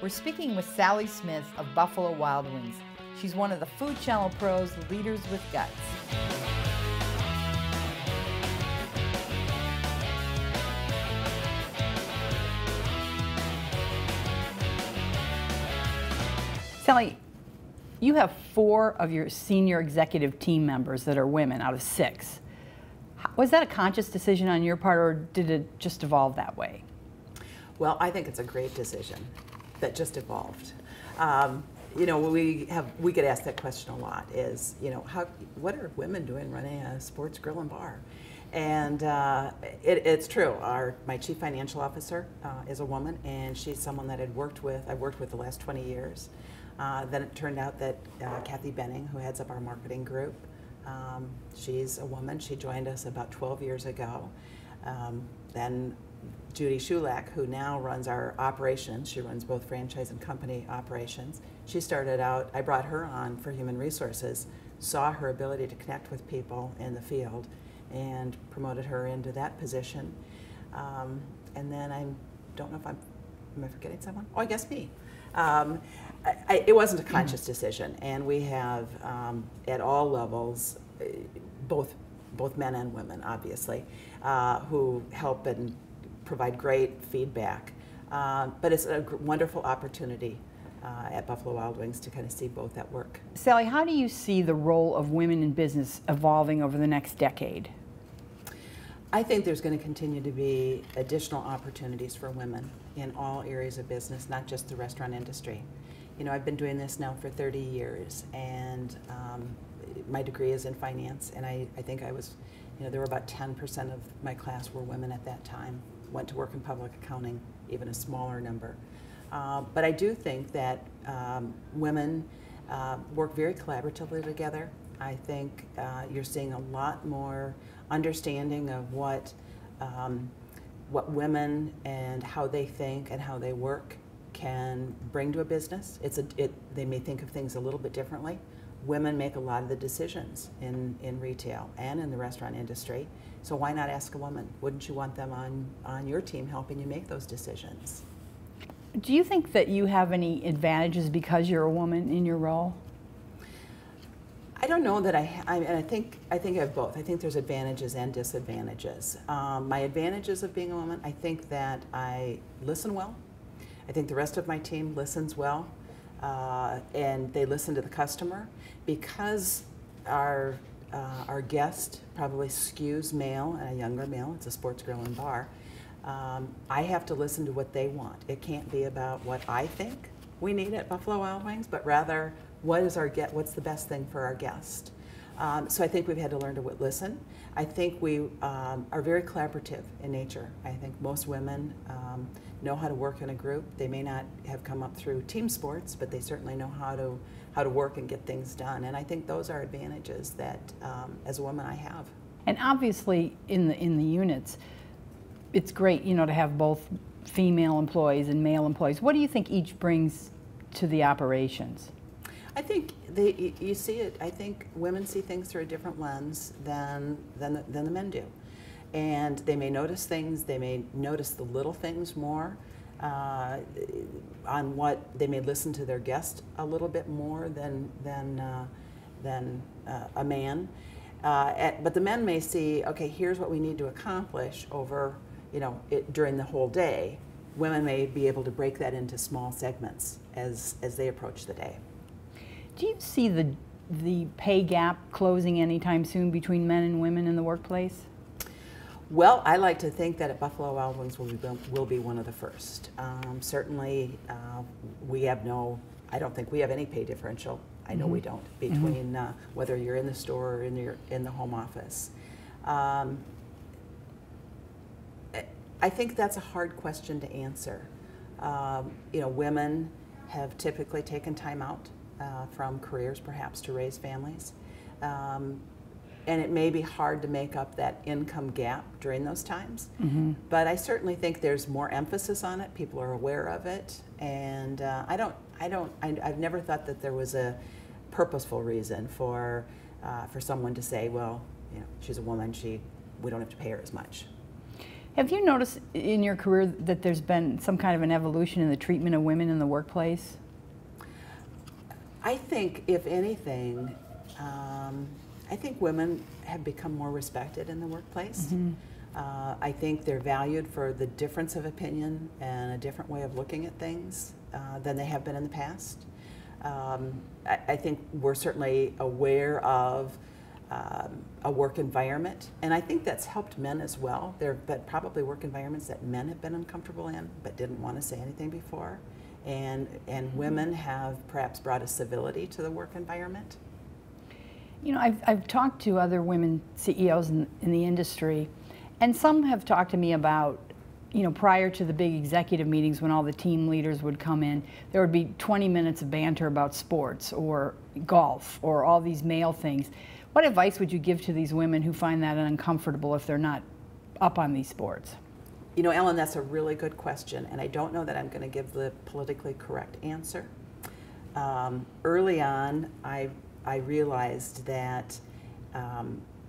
We're speaking with Sally Smith of Buffalo Wild Wings. She's one of the Food Channel Pro's Leaders with Guts. Sally, you have 4 of your senior executive team members that are women out of 6. Was that a conscious decision on your part, or did it just evolve that way? Well, I think it's a great decision that just evolved. You know, we get asked that question a lot, is, you know, what are women doing running a sports grill and bar? And it's true. My chief financial officer is a woman, and she's someone that I've worked with the last 20 years. Then it turned out that Kathy Benning, who heads up our marketing group, she's a woman. She joined us about 12 years ago. Then Judy Shulak, who now runs our operations, she runs both franchise and company operations. She started out, I brought her on for human resources, saw her ability to connect with people in the field, and promoted her into that position. And then I don't know if am I forgetting someone? Oh, I guess me. It wasn't a conscious decision, and we have at all levels, both men and women, obviously, who help and provide great feedback. But it's a wonderful opportunity at Buffalo Wild Wings to kind of see both at work. Sally, how do you see the role of women in business evolving over the next decade? I think there's going to continue to be additional opportunities for women in all areas of business, not just the restaurant industry. You know, I've been doing this now for 30 years, and my degree is in finance, and I think I was, you know, there were about 10% of my class were women at that time. Went to work in public accounting, even a smaller number. But I do think that women work very collaboratively together. I think you're seeing a lot more understanding of what women and how they think and how they work can bring to a business. They may think of things a little bit differently. Women make a lot of the decisions in retail and in the restaurant industry. So why not ask a woman? Wouldn't you want them on your team helping you make those decisions? Do you think that you have any advantages because you're a woman in your role? I don't know that I think I have both. I think there's advantages and disadvantages. My advantages of being a woman, I think that I listen well. I think the rest of my team listens well, and they listen to the customer. Because our guest probably skews male, and a younger male, it's a sports grill and bar, I have to listen to what they want. It can't be about what I think we need at Buffalo Wild Wings, but rather what's the best thing for our guest. So I think we've had to learn to listen. I think we are very collaborative in nature. I think most women know how to work in a group. They may not have come up through team sports, but they certainly know how to work and get things done. And I think those are advantages that, as a woman, I have. And obviously, in the units, it's great, you know, to have both female employees and male employees. What do you think each brings to the operations? I think you see it. I think women see things through a different lens than the men do, and they may notice things. They may notice the little things more. On what they may listen to their guest a little bit more than a man. But the men may see, okay, here's what we need to accomplish over, you know, during the whole day. Women may be able to break that into small segments as they approach the day. Do you see the pay gap closing anytime soon between men and women in the workplace? Well, I like to think that at Buffalo Wild Wings will be one of the first. Certainly, I don't think we have any pay differential. I know we don't, between whether you're in the store or in the home office. I think that's a hard question to answer. You know, women have typically taken time out from careers, perhaps, to raise families. And it may be hard to make up that income gap during those times. But I certainly think there's more emphasis on it. People are aware of it, and I've never thought that there was a purposeful reason for someone to say, well, you know, she's a woman, we don't have to pay her as much. Have you noticed in your career that there's been some kind of an evolution in the treatment of women in the workplace? I think, if anything, I think women have become more respected in the workplace. Mm-hmm. I think they're valued for the difference of opinion and a different way of looking at things than they have been in the past. I think we're certainly aware of a work environment, and I think that's helped men as well. There have been probably work environments that men have been uncomfortable in but didn't want to say anything before, and women have perhaps brought a civility to the work environment. You know, I've talked to other women CEOs in the industry, and some have talked to me about, you know, prior to the big executive meetings when all the team leaders would come in, there would be 20 minutes of banter about sports or golf or all these male things. What advice would you give to these women who find that uncomfortable if they're not up on these sports? You know, Ellen, that's a really good question, and I don't know that I'm going to give the politically correct answer. Early on, I realized that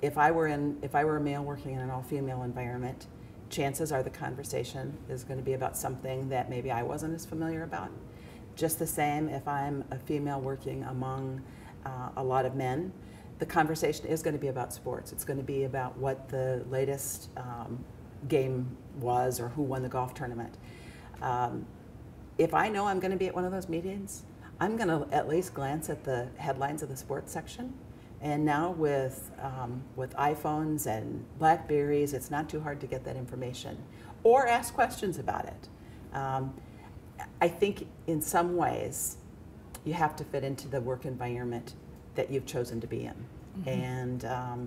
if I were a male working in an all-female environment, chances are the conversation is going to be about something that maybe I wasn't as familiar about. Just the same, if I'm a female working among a lot of men, the conversation is going to be about sports. It's going to be about what the latest game was or who won the golf tournament. If I know I'm going to be at one of those meetings, I'm going to at least glance at the headlines of the sports section. And now with iPhones and Blackberries, it's not too hard to get that information or ask questions about it. I think in some ways you have to fit into the work environment that you've chosen to be in. Mm-hmm. And I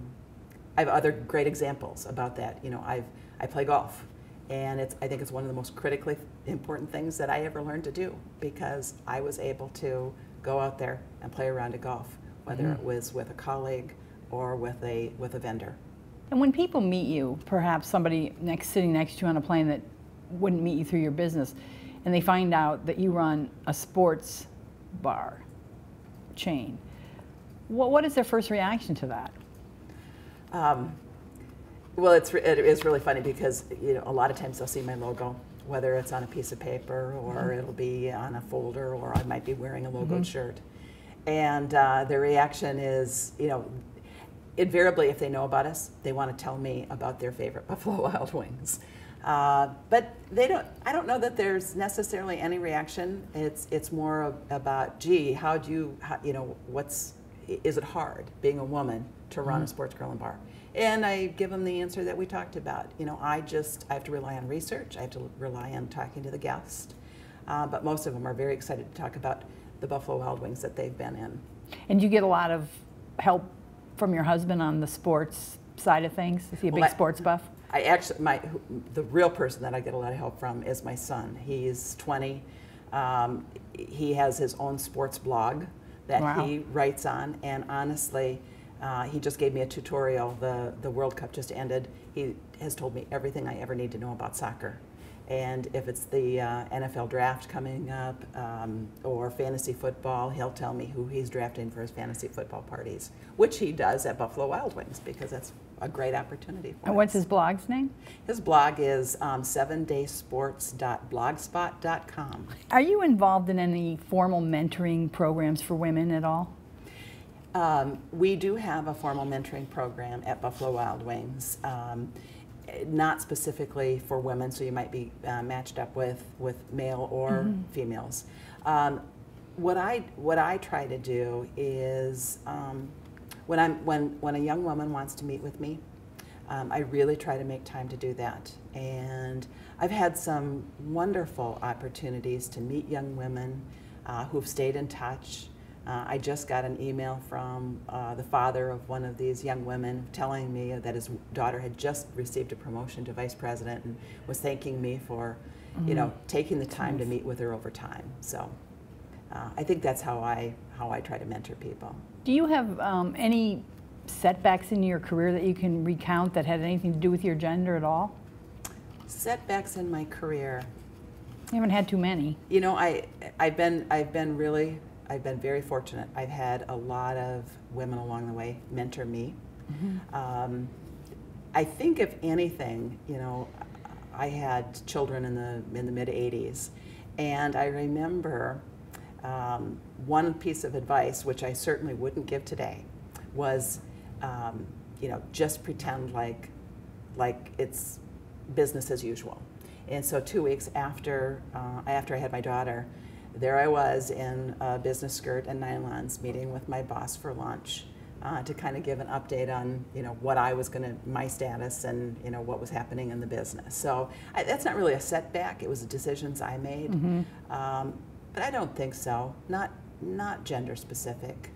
have other great examples about that. You know, I play golf, and I think it's one of the most critically important things that I ever learned to do, because I was able to go out there and play a round of golf, whether mm-hmm. it was with a colleague or with a vendor. And when people meet you, perhaps somebody sitting next to you on a plane that wouldn't meet you through your business, and they find out that you run a sports bar chain, what is their first reaction to that? Well, it is really funny because, you know, a lot of times they'll see my logo, whether it's on a piece of paper or mm-hmm. it'll be on a folder, or I might be wearing a logoed mm-hmm. shirt. And their reaction is, you know, invariably, if they know about us, they want to tell me about their favorite Buffalo Wild Wings. But I don't know that there's necessarily any reaction. It's more about, gee, is it hard being a woman to run mm-hmm. a sports grill and bar? And I give them the answer that we talked about. You know, I have to rely on research. I have to rely on talking to the guest. But most of them are very excited to talk about the Buffalo Wild Wings that they've been in. And you get a lot of help from your husband on the sports side of things? Is he a big sports buff? The real person that I get a lot of help from is my son. He's 20. He has his own sports blog that wow. he writes on, and honestly, he just gave me a tutorial. The World Cup just ended. He has told me everything I ever need to know about soccer. And if it's the NFL draft coming up or fantasy football, he'll tell me who he's drafting for his fantasy football parties, which he does at Buffalo Wild Wings, because that's a great opportunity for us. And what's his blog's name? His blog is 7daysports.blogspot.com. Are you involved in any formal mentoring programs for women at all? We do have a formal mentoring program at Buffalo Wild Wings. Not specifically for women, so you might be matched up with male or mm-hmm. females. What I try to do is when a young woman wants to meet with me, I really try to make time to do that. And I've had some wonderful opportunities to meet young women who've stayed in touch. I just got an email from the father of one of these young women telling me that his daughter had just received a promotion to vice president and was thanking me for, mm-hmm. you know, taking the time to meet with her over time. So I think that's how I try to mentor people. Do you have any setbacks in your career that you can recount that had anything to do with your gender at all? Setbacks in my career. You haven't had too many. You know, I've been very fortunate. I've had a lot of women along the way mentor me. Mm-hmm. I think if anything, you know, I had children in the mid '80s, and I remember one piece of advice, which I certainly wouldn't give today, was just pretend like it's business as usual. And so 2 weeks after I had my daughter, there I was in a business skirt and nylons meeting with my boss for lunch to kind of give an update on what I was my status and what was happening in the business. So that's not really a setback. It was decisions I made, but I don't think so. Not gender specific.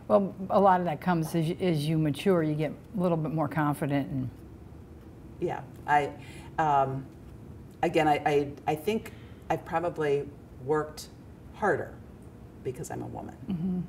Well, a lot of that comes as you mature. You get a little bit more confident. And yeah, again, I think I've probably worked harder because I'm a woman.